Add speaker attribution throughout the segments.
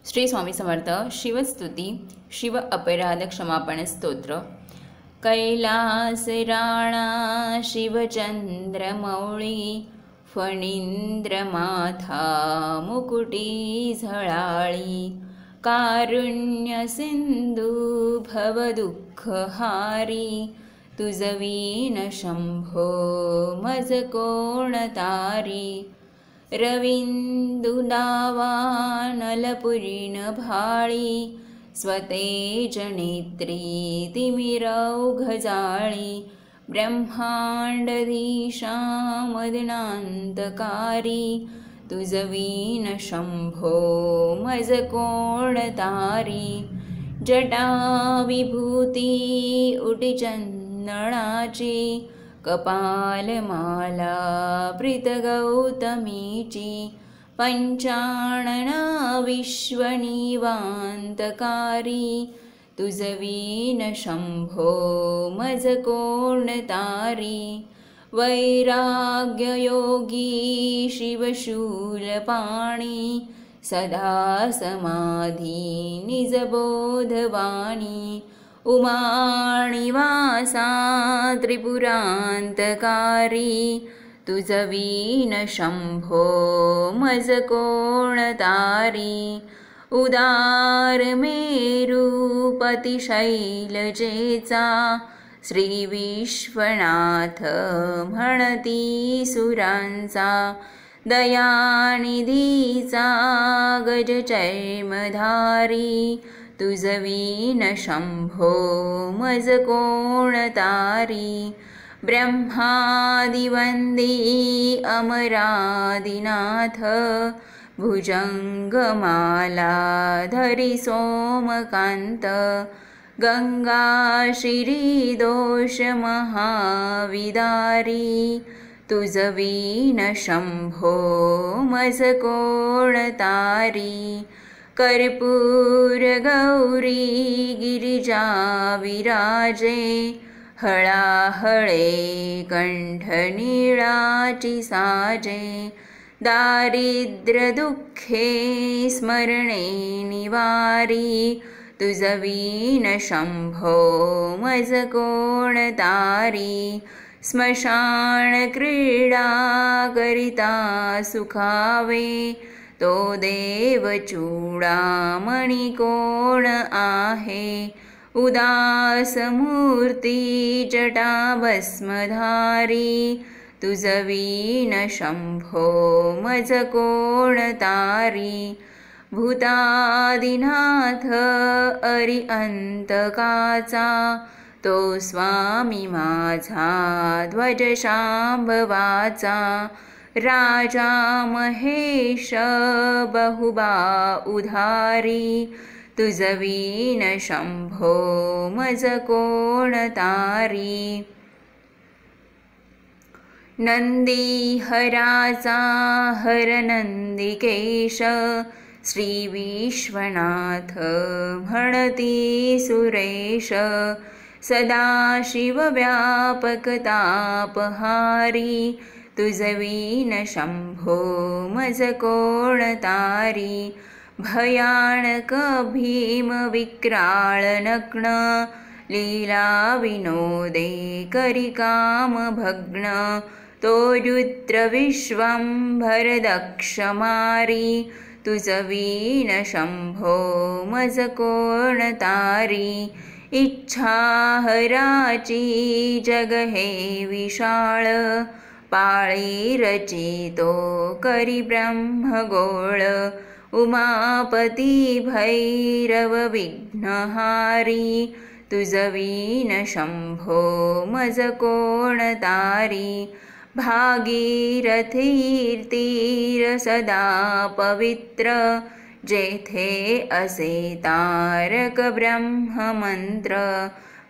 Speaker 1: श्री स्वामी समर्थ. शिवस्तुती, शिव अपराध क्षमापण स्तोत्र. कैलास राणा शिवचंद्रमौळी, फणींद्र माथा मुकुटी झळाळी. कारुण्य सिंधू भवदुःखहारी, तुझवीन शंभो मज कोण तारी. रविंदुदावा नलपुरीन भाळी, स्वतेज नेत्री तिमिरौघ जाळी. ब्रह्मांडधीशा मदनांतकारी, तुझवीन शंभो मज कोण तारी. जटा विभूती उटी चंदनाची, कपालमाला प्रीत गौतमीची. पंचाणना विश्वनिवांतकारी, तुझवीन शंभो मज कोण तारी. वैराग्ययोगी शिवशूलपाणी, सदा समाधी निजबोधवाणी. उमानिवासा त्रिपुरांतकारी, तुझवीन शंभो मज कोण तारी. उदार मेरुपती शैलजेचा, श्री विश्वनाथ म्हणती सुरांचा. दयानिधीचा गज चर्मधारी, तुझवीन शंभो मज कोण तारी. ब्रह्मादिवंदी अमरादिनाथ, भुजंगमाला धरी सोमकांत. गंगा शिरीदोष महाविदारी, तुझवीन शंभो मज कोण तारी. कर्पूर गौरी गिरिजा विराजे, हळाहळे कंठनीळाची साजे. दारिद्र्य दुःखे स्मरणे निवारी, तुझवीन शंभो मज कोण तारी. स्मशान क्रीडा करिता सुखावे, तो देव चूडामणी कोण आहे. उदास मूर्ती जटा भस्मधारी, तुझवीन शंभो मज कोण तारी. भूतादिनाथ अरिअंतकाचा, तो स्वामी माझा ध्वज शांभवाचा. राजा महेश बहुबा उधारी, तुझवीन शंभो मज कोण तारी. नंदीहराचा हर नंदिकेश, श्री विश्वनाथ म्हणती सुरेश. सदाशिव व्यापक तापहारी, तुझवीन शंभो मज कोण तारी. भयानक भीम विक्राळ नग्न, लीला विनोदे करी काम भग्न. तो रुद्र विश्वंभर दक्ष मारी, तुझवीन शंभो मज कोण तारी. इच्छाहराची जग हे विशाळ, पाळी रचितो करी ब्रह्मगोळ. उमापती भैरव विघ्नहारी, तुझवीन शंभो मज कोण तारी. भागीरथी तीर सदा पवित्र, जेथे असे तारक ब्रह्ममंत्र.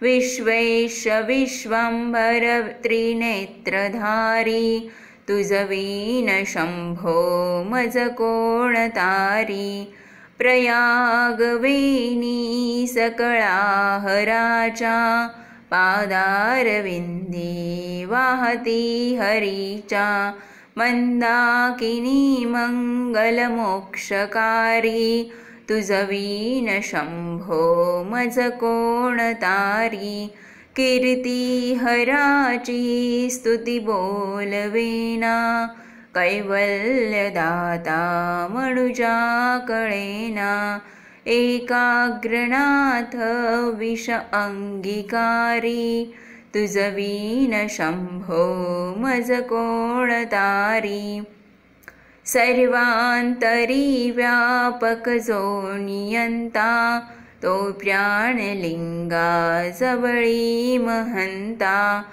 Speaker 1: विश्वेश विश्वंभर त्रिनेत्रधारी, तुझवीन शंभो मज कोण तारी. प्रयागवेणी सकळाहराच्या, पादारविंदी वाहती हरीचा. मंदाकिनी मंगलमोक्षकारी, तुझवीन शंभो मज कोण तारी. कीर्ती हराची स्तुती बोलवेना, कैवल्यदाता मनुजा कळेना. एकाग्रनाथ विष अंगीकारी, तुझवीन शंभो मज कोण तारी. सर्वांतरी व्यापक जो नियंता, तो प्राणलिंगा जवळी महंता.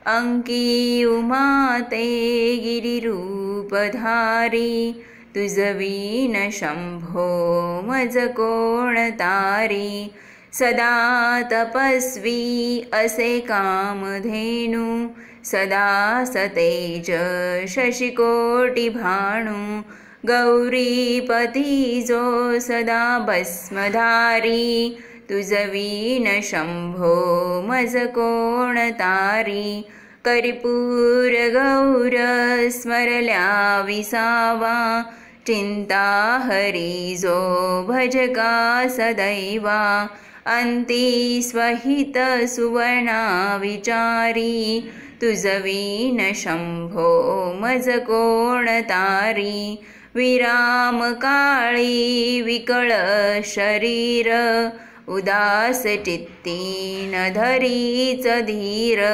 Speaker 1: अंकी उमाते गिरिरूपधारी, तुझवीन शंभो मज कोण तारी. सदा तपस्वी असे कामधेनु, सदा सतेज शशिकोटी भानु. गौरीपती जो सदा भस्मधारी, तुझवीन शंभो मज कोण तारी. कर्पूर गौर स्मरल्या विसावा, चिंता हरी जो भजका सदैवा. अंती स्वहित सुवर्णा विचारी, तुझवीन शंभो मज कोण तारी. विराम काळी विकळ शरीर, उदास चित्ती न धरीच धीर.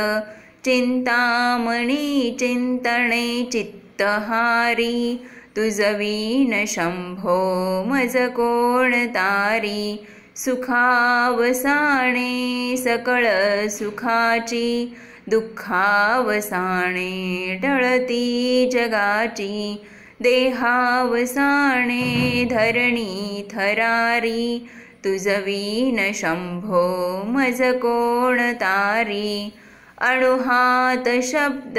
Speaker 1: चिंतामणी चिंतणे चित्तहारी, तुझवीन शंभो मज कोण तारी. सुखावसाणे सकळ सुखाची, दुःखावसाणे टळती जगाची. देहावसाणे धरणी थरारी, तुझवीन शंभो मज कोण तारी. अणुहात शब्द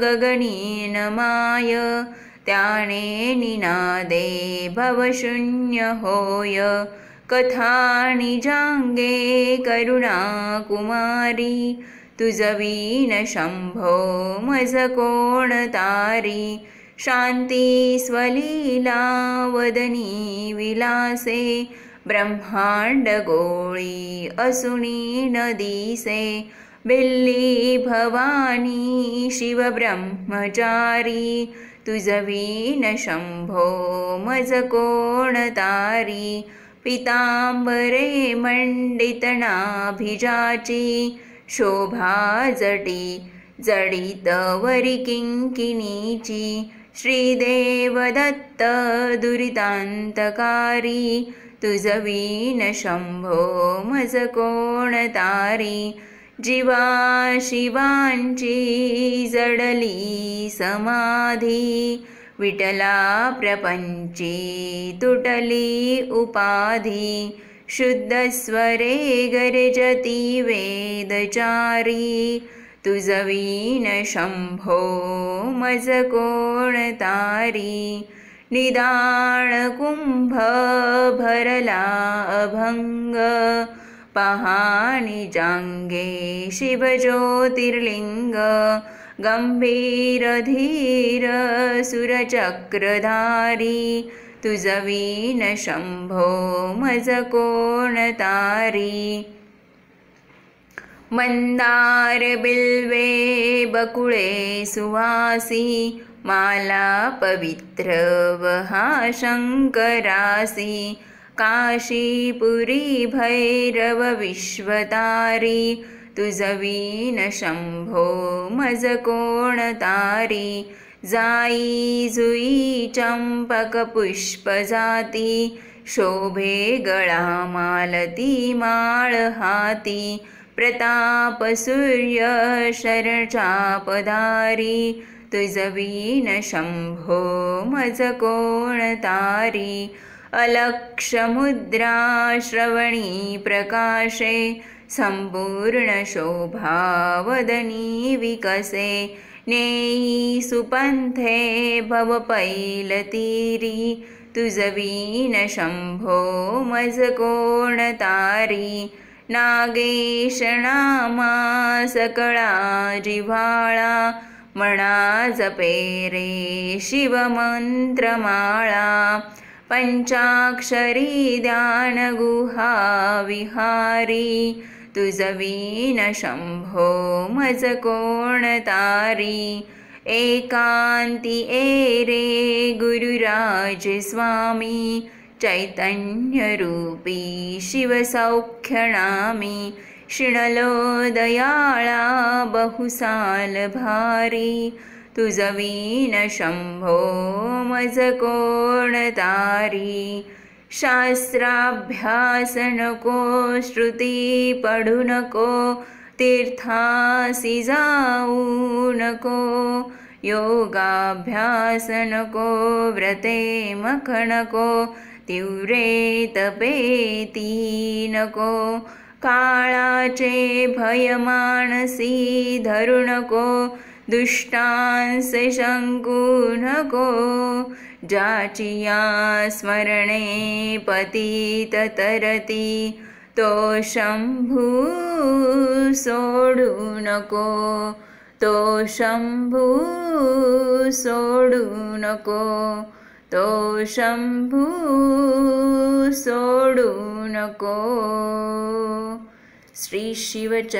Speaker 1: गगनीन माय, त्याने निनादे भवशून्य होय. कथा निजांगे करुणा कुमारी, तुझवीन शंभो मज कोण तारी. शांती स्वलीला वदनी विलासे, ब्रह्मांड गोळी असुनी न दिसे. बिल्ली भवानी शिव ब्रह्मचारी, तुझवीन शंभो मज कोण तारी. पितांबरे मंडित नाभिजाची, शोभा जटी जडित वरी किंकिणीची. श्रीदेव दत्त दुरितांतकारी, तुझवीन शंभो मज कोण तारी. जीवा शिवांची जडली समाधी, विठला प्रपंची तुटली उपाधी. शुद्ध स्वरे गर्जती वेदचारी, तुझवीन शंभो मज कोण तारी. निदान कुंभ भरला अभंग, पहाणी जांगे शिव ज्योतिर्लिंग. गंभीर धीर सुरचक्रधारी, तुझवीन शंभो मज कोण तारी. मंदार बिल्वे बकुळे सुवासी, माला पवित्र वहा शंकरासी. काशीपुरी भैरव विश्वतारी, तुझवीन शंभो मज कोण तारी. जाई जुई चंपक पुष्प जाती, शोभे गळा मालती माळ हाती. प्रताप सूर्य शरचापधारी, तुझवीन शंभो मज कोण तारी. अलक्ष मुद्रा श्रवणी प्रकाशे, संपूर्ण शोभा वदनी विकसे. नेई सुपंथे भव पैलतीरी, तुझवीन शंभो मज कोण तारी. नागेश नामा सकळा जिव्हाळा, मना जपे रे शिवमंत्रमाळा. पंचाक्षरी ध्यानगुहा विहारी तुझवीन शंभो मज कोण तारी एकांती रे गुरुराज स्वामी चैतन्य रूपी शिवसौख्यनामी शिणलो दयाळा बहुसाल भारी तुझवीन शंभो मज कोण तारी शास्त्राभ्यास नको श्रुती पढू नको तीर्थासी जाऊ नको योगाभ्यास नको व्रते मख नको तीव्रे तपेती नको काळाचे भय मानसी धरू नको दुष्टांसे शंकू नको ज्याची या स्मरणे पतित तरती तो शंभू सोडू नको तो शंभू सोडू नको तो शंभू सोडू नको। श्री शिवचरणार्पणमस्तु।